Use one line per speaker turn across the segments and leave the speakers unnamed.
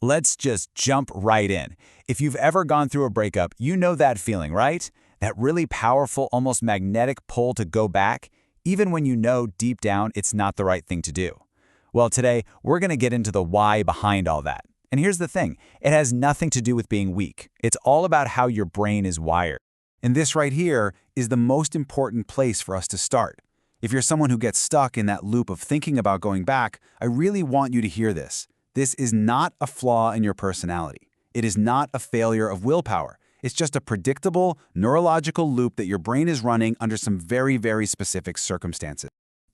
Let's just jump right in. If you've ever gone through a breakup, you know that feeling, right? That really powerful, almost magnetic pull to go back, even when you know deep down it's not the right thing to do. Well, today, we're going to get into the why behind all that. And here's the thing, it has nothing to do with being weak. It's all about how your brain is wired. And this right here is the most important place for us to start. If you're someone who gets stuck in that loop of thinking about going back, I really want you to hear this. This is not a flaw in your personality. It is not a failure of willpower. It's just a predictable, neurological loop that your brain is running under some very, very specific circumstances.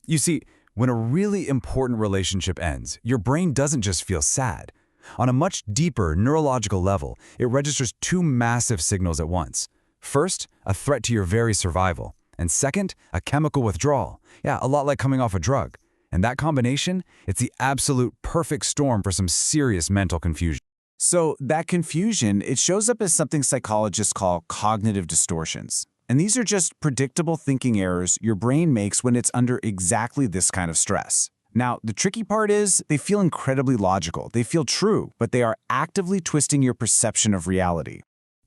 You see, when a really important relationship ends, your brain doesn't just feel sad. On a much deeper neurological level, it registers two massive signals at once. First, a threat to your very survival. And second, a chemical withdrawal. Yeah, a lot like coming off a drug. And that combination, it's the absolute perfect storm for some serious mental confusion.
So that confusion, it shows up as something psychologists call cognitive distortions. And these are just predictable thinking errors your brain makes when it's under exactly this kind of stress. Now, the tricky part is they feel incredibly logical. They feel true, but they are actively twisting your perception of reality.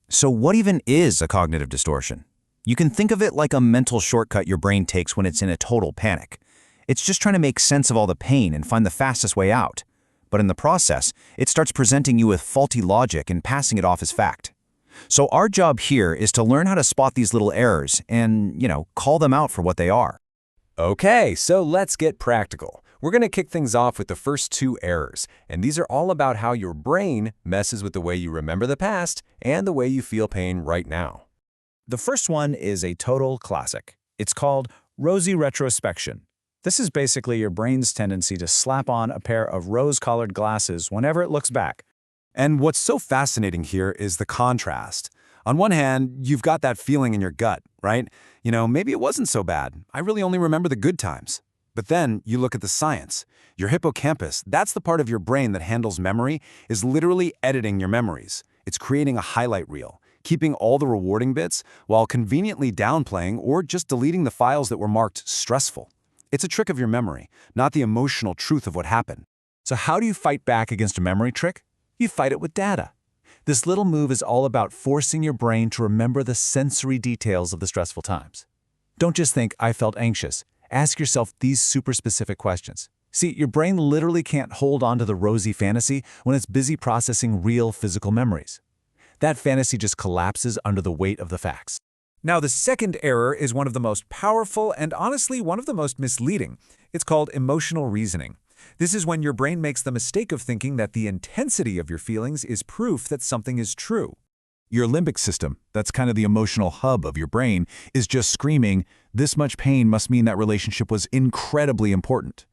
So what even is a cognitive distortion? You can think of it like a mental shortcut your brain takes when it's in a total panic. It's just trying to make sense of all the pain and find the fastest way out. But in the process, it starts presenting you with faulty logic and passing it off as fact. So our job here is to learn how to spot these little errors and, call them out for what they are.
Okay, so let's get practical. We're going to kick things off with the first two errors, and these are all about how your brain messes with the way you remember the past and the way you feel pain right now.
The first one is a total classic. It's called Rosy retrospection. This is basically your brain's tendency to slap on a pair of rose-colored glasses whenever it looks back.
And what's so fascinating here is the contrast. On one hand, you've got that feeling in your gut, right? Maybe it wasn't so bad. I really only remember the good times. But then you look at the science. Your hippocampus, that's the part of your brain that handles memory, is literally editing your memories. It's creating a highlight reel, keeping all the rewarding bits while conveniently downplaying or just deleting the files that were marked stressful. It's a trick of your memory, not the emotional truth of what happened.
So how do you fight back against a memory trick? You fight it with data. This little move is all about forcing your brain to remember the sensory details of the stressful times. Don't just think, I felt anxious. Ask yourself these super specific questions. See, your brain literally can't hold on to the rosy fantasy when it's busy processing real physical memories. That fantasy just collapses under the weight of the facts. Now, the second error is one of the most powerful and honestly one of the most misleading. It's called emotional reasoning. This is when your brain makes the mistake of thinking that the intensity of your feelings is proof that something is true. Your limbic system, that's kind of the emotional hub of your brain, is just screaming, this much pain must mean that relationship was incredibly important.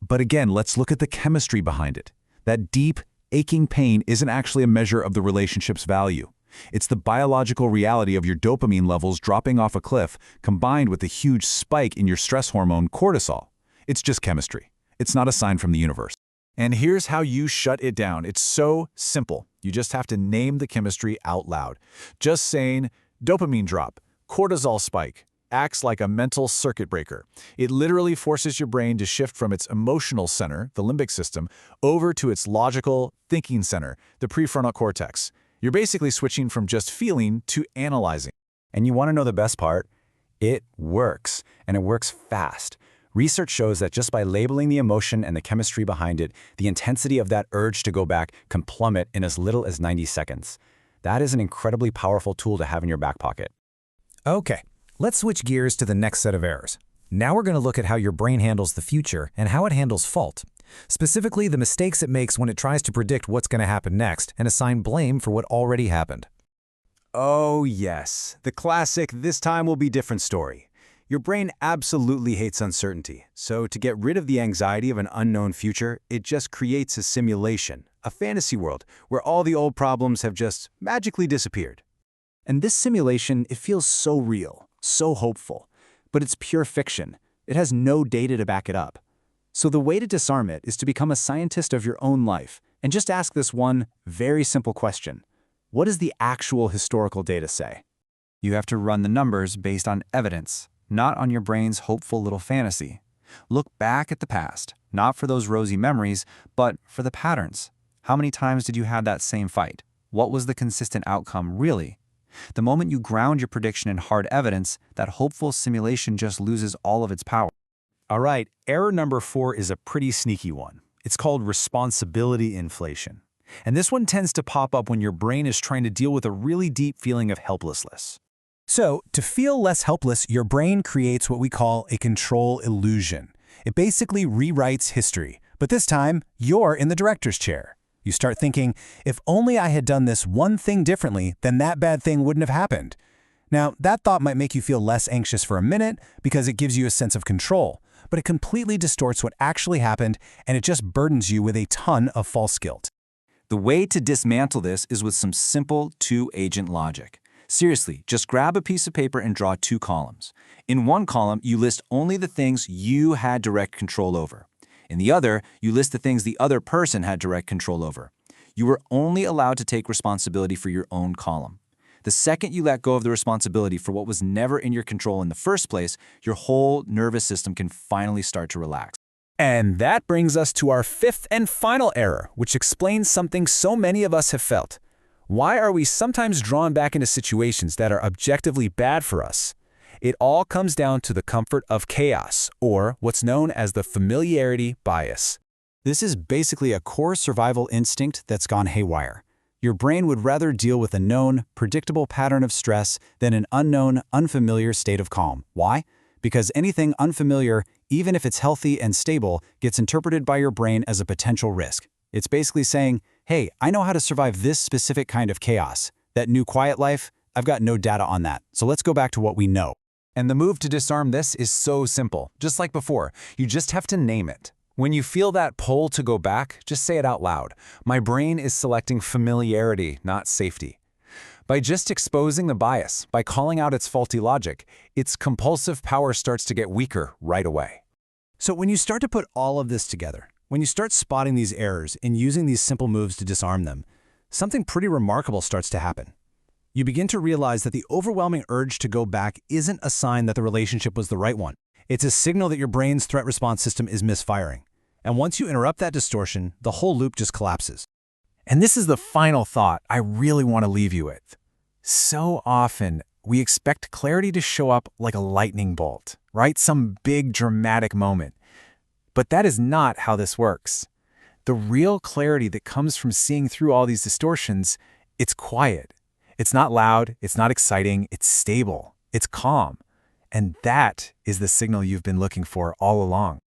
But again, let's look at the chemistry behind it. That deep, aching pain isn't actually a measure of the relationship's value. It's the biological reality of your dopamine levels dropping off a cliff combined with the huge spike in your stress hormone cortisol. It's just chemistry. It's not a sign from the universe. And here's how you shut it down. It's so simple. You just have to name the chemistry out loud. Just saying, dopamine drop, cortisol spike, acts like a mental circuit breaker. It literally forces your brain to shift from its emotional center, the limbic system, over to its logical thinking center, the prefrontal cortex. You're basically switching from just feeling to analyzing. And you want to know the best part? It works, and it works fast. Research shows that just by labeling the emotion and the chemistry behind it, the intensity of that urge to go back can plummet in as little as 90 seconds. That is an incredibly powerful tool to have in your back pocket. Okay, let's switch gears to the next set of errors. Now we're going to look at how your brain handles the future and how it handles fault. Specifically, the mistakes it makes when it tries to predict what's going to happen next and assign blame for what already happened.
Oh yes, the classic "this time will be different" story. Your brain absolutely hates uncertainty, so to get rid of the anxiety of an unknown future, it just creates a simulation, a fantasy world, where all the old problems have just magically disappeared.
And this simulation, it feels so real, so hopeful, but it's pure fiction. It has no data to back it up. So the way to disarm it is to become a scientist of your own life and just ask this one very simple question. What does the actual historical data say? You have to run the numbers based on evidence, not on your brain's hopeful little fantasy. Look back at the past, not for those rosy memories, but for the patterns.
How many times did you have that same fight? What was the consistent outcome really? The moment you ground your prediction in hard evidence, that hopeful simulation just loses all of its power.
All right, error number 4 is a pretty sneaky one. It's called responsibility inflation. And this one tends to pop up when your brain is trying to deal with a really deep feeling of helplessness. So, to feel less helpless, your brain creates what we call a control illusion. It basically rewrites history, but this time, you're in the director's chair. You start thinking, if only I had done this one thing differently, then that bad thing wouldn't have happened. Now, that thought might make you feel less anxious for a minute because it gives you a sense of control, but it completely distorts what actually happened and it just burdens you with a ton of false guilt.
The way to dismantle this is with some simple two-agent logic. Seriously, just grab a piece of paper and draw 2 columns. In one column, you list only the things you had direct control over. In the other, you list the things the other person had direct control over. You were only allowed to take responsibility for your own column. The second you let go of the responsibility for what was never in your control in the first place, your whole nervous system can finally start to relax.
And that brings us to our 5th and final error, which explains something so many of us have felt. Why are we sometimes drawn back into situations that are objectively bad for us? It all comes down to the comfort of chaos, or what's known as the familiarity bias. This is basically a core survival instinct that's gone haywire. Your brain would rather deal with a known, predictable pattern of stress than an unknown, unfamiliar state of calm. Why? Because anything unfamiliar, even if it's healthy and stable, gets interpreted by your brain as a potential risk. It's basically saying, hey, I know how to survive this specific kind of chaos. That new quiet life, I've got no data on that. So let's go back to what we know. And the move to disarm this is so simple. Just like before, you just have to name it. When you feel that pull to go back, just say it out loud. My brain is selecting familiarity, not safety. By just exposing the bias, by calling out its faulty logic, its compulsive power starts to get weaker right away. So when you start to put all of this together, when you start spotting these errors and using these simple moves to disarm them, something pretty remarkable starts to happen. You begin to realize that the overwhelming urge to go back isn't a sign that the relationship was the right one. It's a signal that your brain's threat response system is misfiring. And once you interrupt that distortion, the whole loop just collapses. And this is the final thought I really want to leave you with. So often, we expect clarity to show up like a lightning bolt, right? Some big dramatic moment. But that is not how this works. The real clarity that comes from seeing through all these distortions, it's quiet. It's not loud, it's not exciting, it's stable, it's calm. And that is the signal you've been looking for all along.